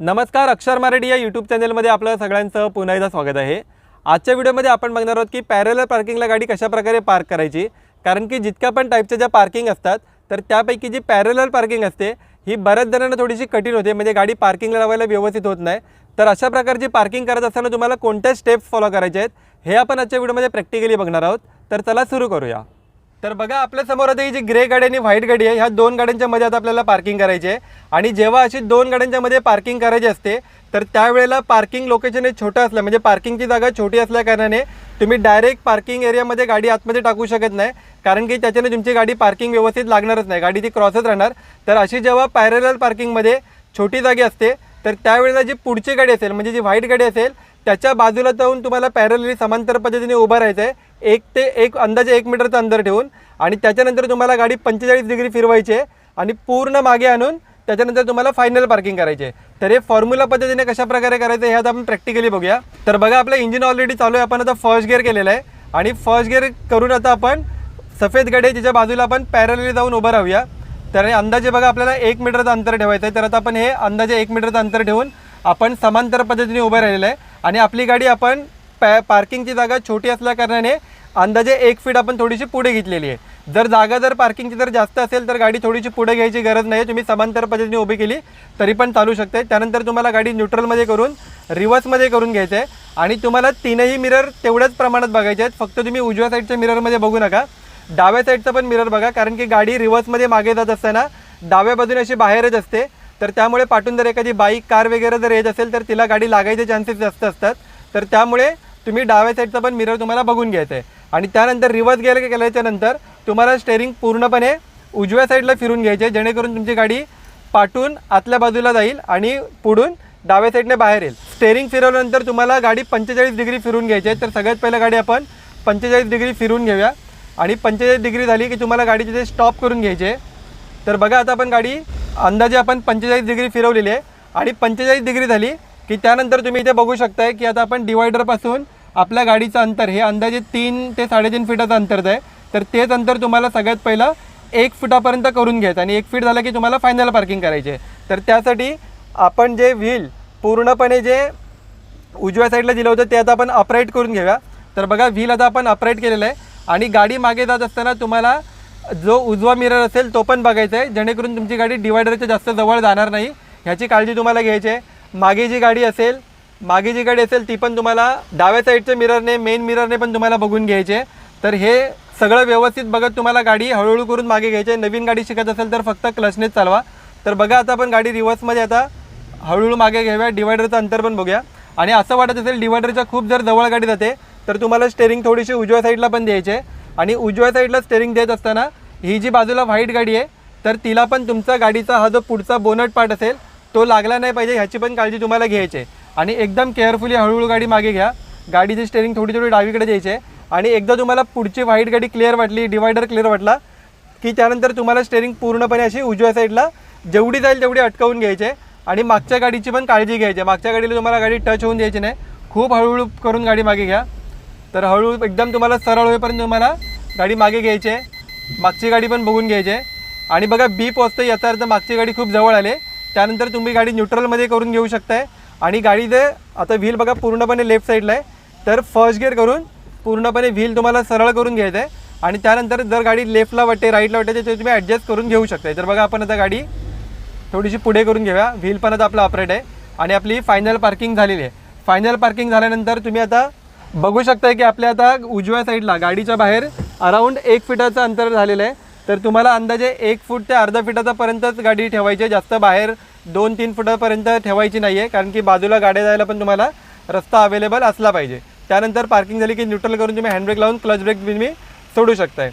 नमस्कार, अक्षर मराठी या यूट्यूब चॅनलमध्ये आपलं सगळ्यांचं पुन्हा एकदा स्वागत आहे। आजच्या व्हिडिओमध्ये आपण बघणार आहोत की पॅरलल पार्किंगला गाडी कशा प्रकारे पार्क करायची। कारण की जितक्या पण टाईपच्या ज्या पार्किंग असतात तर त्यापैकी जी पॅरलल पार्किंग असते ही बऱ्याच जणांना थोडीशी कठीण होते, म्हणजे गाडी पार्किंगला लावायला व्यवस्थित होत नाही। तर अशा प्रकारची पार्किंग करत असताना तुम्हाला कोणत्या स्टेप्स फॉलो करायचे आहेत हे आपण आजच्या व्हिडिओमध्ये प्रॅक्टिकली बघणार आहोत। तर चला सुरू करूया। तर बघा, आपल्या समोर आता ही जी ग्रे गाडी आणि व्हाईट गाडी आहे, ह्या दोन गाड्यांच्या मध्ये आता आपल्याला पार्किंग करायची आहे। आणि जेव्हा अशी दोन गाड्यांच्या मध्ये पार्किंग करायची असते तर त्यावेळेला पार्किंग लोकेशन हे छोटं असलं, म्हणजे पार्किंगची जागा छोटी असल्या कारणाने तुम्ही डायरेक्ट पार्किंग एरियामध्ये गाडी आतमध्ये टाकू शकत नाही, कारण की त्याच्याने तुमची गाडी पार्किंग व्यवस्थित लागणारच नाही, गाडी ती क्रॉसच राहणार। तर अशी जेव्हा पॅरलल पार्किंगमध्ये छोटी जागा असते तर त्यावेळेला जी पुढची गाडी असेल, म्हणजे जी व्हाईट गाडी असेल, त्याच्या बाजूला जाऊन तुम्हाला पॅरलली समांतर पद्धतीने उभं राहायचं आहे, एक अंदाजे 1 मीटरचं अंतर ठेवून। आणि त्याच्यानंतर तुम्हाला गाडी 45 डिग्री फिरवायची आहे आणि पूर्ण मागे आणून त्याच्यानंतर तुम्हाला फायनल पार्किंग करायची आहे। तर हे फॉर्म्युला पद्धतीने कशा प्रकारे करायचं हे आता आपण प्रॅक्टिकली बघूया। तर बघा, आपलं इंजिन ऑलरेडी चालू आहे, आपण आता फर्स्ट गिअर केलेलं आहे आणि फर्स्ट गिअर करून आता आपण सफेद गाडी आहे तिच्या बाजूला आपण पॅरलली जाऊन उभं राहूया। तर अंदाजे बघा, आपल्याला 1 मीटरचं अंतर ठेवायचं आहे। तर आता आपण हे अंदाजे 1 मीटरचं अंतर ठेवून आपण समांतर पद्धतीने उभं राहिलेलं आहे आणि आपली गाडी आपण पार्किंगची जागा छोटी असल्या कारणाने अंदाजे 1 फीट आपण थोडीशी पुढे घेतलेली आहे। जर पार्किंगची जर जास्त असेल तर गाडी थोडीशी पुढे घ्यायची गरज नाही, तुम्ही समांतर पद्धतीने उभी केली तरी पण चालू शकते। त्यानंतर तुम्हाला गाडी न्यूट्रलमध्ये करून रिव्हर्समध्ये करून घ्यायचं आहे आणि तुम्हाला तीनही मिरर तेवढ्याच प्रमाणात बघायचे आहेत। फक्त तुम्ही उजव्या साईडच्या मिररमध्ये बघू नका, डाव्या साईडचा पण मिरर बघा, कारण की गाडी रिव्हर्समध्ये मागे जात असताना डाव्या बाजूने अशी बाहेरच असते। तर त्यामुळे पाठून जर एखादी बाईक कार वगैरे जर येत असेल तर तिला गाडी लागायचे चान्सेस जास्त असतात। तर त्यामुळे तुम्ही डाव्या साईडचा पण मिरर तुम्हाला बघून घ्यायचं आहे। आणि त्यानंतर रिव्हर्स केल्याच्या नंतर तुम्हाला स्टेअरिंग पूर्णपणे उजव्या साईडला फिरून घ्यायचे, जेणेकरून तुमची गाडी पाठून आतल्या बाजूला जाईल आणि पुढून डाव्या साईडने बाहेर येईल। स्टेअरिंग फिरवल्यानंतर तुम्हाला गाडी 45 डिग्री फिरून घ्यायची आहे। तर सगळ्यात पहिलं गाडी आपण 45 डिग्री फिरून घेऊया आणि 45 डिग्री झाली की तुम्हाला गाडी तिथे स्टॉप करून घ्यायची आहे। तर बघा, आता आपण गाडी अंदाजे आपण 45 डिग्री फिरवलेली आहे आणि 45 डिग्री झाली की त्यानंतर तुम्ही इथे बघू शकताय की आता आपण डिवायडरपासून आपल्या गाडीचं अंतर हे अंदाजे 3 ते 3.5 फीटाचं अंतर आहे। तर तेच अंतर तुम्हाला सगळ्यात पहिलं 1 फुटापर्यंत करून घ्यायचं आणि 1 फीट झालं की तुम्हाला फायनल पार्किंग करायची आहे। तर त्यासाठी आपण जे व्हील पूर्णपणे जे उजव्या साईडला दिलं होतं ते आता आपण अपराईट करून घेऊया। तर बघा, व्हील आता आपण अपराईट केलेलं आहे आणि गाडी मागे जात असताना तुम्हाला जो उजवा मिरर असेल तो पण बघायचा आहे, जेणेकरून तुमची गाडी डिवायडरच्या जास्त जवळ जाणार नाही, ह्याची काळजी तुम्हाला घ्यायची आहे। मागे जी गाडी असेल ती पण तुम्हाला डाव्या साईडच्या मिररने, मेन मिररने पण तुम्हाला बघून घ्यायचे आहे। तर हे सगळं व्यवस्थित बघत तुम्हाला गाडी हळूहळू करून मागे घ्यायची आहे। नवीन गाडी शिकत असेल तर फक्त क्लचनेच चालवा। तर बघा, आता आपण गाडी रिव्हर्समध्ये आता हळूहळू मागे घ्याव्या, डिवायडरचं अंतर पण बघूया। आणि असं वाटत असेल डिवायडरच्या खूप जर जवळ गाडी जाते तर तुम्हाला स्टेअरिंग थोडीशी उजव्या साईडला पण द्यायची आहे आणि उजव्या साईडला स्टेअरिंग देत असताना ही जी बाजूला व्हाईट गाडी आहे तर तिला पण तुमचा गाडीचा हा जो पुढचा बोनट पार्ट असेल तो लागला नाही पाहिजे, ह्याची पण काळजी तुम्हाला घ्यायची आहे। आणि एकदम केअरफुली हळूहळू गाडी मागे घ्या, गाडीची स्टेअरिंग थोडी डावीकडे द्यायची आहे। आणि एकदा तुम्हाला पुढची व्हाईट गाडी क्लिअर वाटली, डिवायडर क्लिअर वाटला की त्यानंतर तुम्हाला स्टेअरिंग पूर्णपणे अशी उजव्या साईडला जेवढी जाईल तेवढी अटकवून घ्यायची आहे आणि मागच्या गाडीची पण काळजी घ्यायची आहे। मागच्या गाडीला तुम्हाला गाडी टच होऊन द्यायची नाही, खूप हळूहळू करून गाडी मागे घ्या। तर हळूहळू एकदम तुम्हाला सरळ होईपर्यंत तुम्हाला गाडी मागे घ्यायची आहे, मागची गाडी पण बघून घ्यायची आहे। आणि बघा, बीप वाजतं, याचा अर्थ मागची गाडी खूप जवळ आले। त्यानंतर तुम्ही गाडी न्यूट्रलमध्ये करून घेऊ शकताय आणि गाडी जर आता व्हील बघा पूर्णपणे लेफ्ट साईडला आहे, तर फर्स्ट गिअर करून पूर्णपणे व्हील तुम्हाला सरळ करून घ्यायचं आहे आणि त्यानंतर जर गाडी लेफ्टला वाटते, राईटला वाटते ते तुम्ही ॲडजस्ट करून घेऊ शकताय। तर बघा, आपण आता गाडी थोडीशी पुढे करून घेऊया, व्हील पण आता आपला अपरेट आहे आणि आपली फायनल पार्किंग झालेली आहे। फायनल पार्किंग झाल्यानंतर तुम्ही आता बघू शकताय की आपल्या आता उजव्या साईडला गाडीच्या बाहेर अराऊंड 1 फीटाचं अंतर झालेलं आहे। तर तुम्हाला अंदाजे 1 फूट ते अर्धा फीटापर्यंतच गाडी ठेवायची आहे, जास्त बाहेर 2-3 फुटापर्यंत ठेवायची नाही आहे, कारण की बाजूला गाड्या जायला पण तुम्हाला रस्ता अवेलेबल असला पाहिजे। त्यानंतर पार्किंग झाली की न्यूट्रल करून तुम्ही हँडब्रेक लावून क्लच ब्रेक तुम्ही सोडू शकताय।